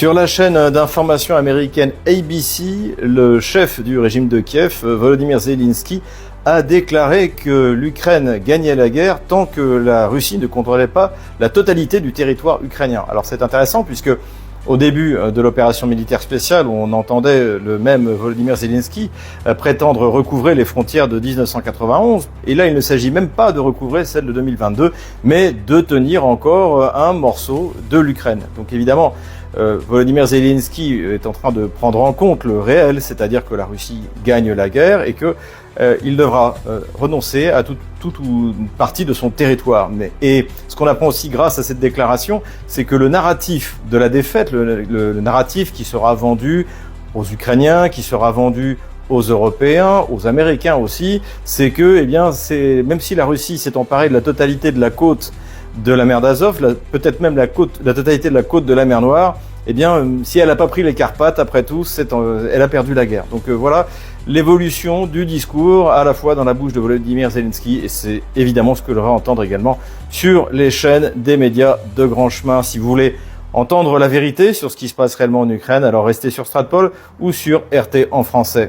Sur la chaîne d'information américaine ABC, le chef du régime de Kiev, Volodymyr Zelensky, a déclaré que l'Ukraine gagnait la guerre tant que la Russie ne contrôlait pas la totalité du territoire ukrainien. Alors c'est intéressant puisque au début de l'opération militaire spéciale, où on entendait le même Volodymyr Zelensky prétendre recouvrer les frontières de 1991, et là il ne s'agit même pas de recouvrer celles de 2022, mais de tenir encore un morceau de l'Ukraine. Donc évidemment, Volodymyr Zelensky est en train de prendre en compte le réel, c'est-à-dire que la Russie gagne la guerre et que il devra renoncer à toute une partie de son territoire. Et ce qu'on apprend aussi grâce à cette déclaration, c'est que le narratif de la défaite, le narratif qui sera vendu aux Ukrainiens, qui sera vendu aux Européens, aux Américains aussi, c'est que, même si la Russie s'est emparée de la totalité de la côte de la mer d'Azov, peut-être même la totalité de la côte de la mer Noire, si elle n'a pas pris les Carpates, après tout, elle a perdu la guerre. Donc voilà l'évolution du discours à la fois dans la bouche de Volodymyr Zelensky, et c'est évidemment ce que l'on va entendre également sur les chaînes des médias de grand chemin. Si vous voulez entendre la vérité sur ce qui se passe réellement en Ukraine, alors restez sur Stratpol ou sur RT en français.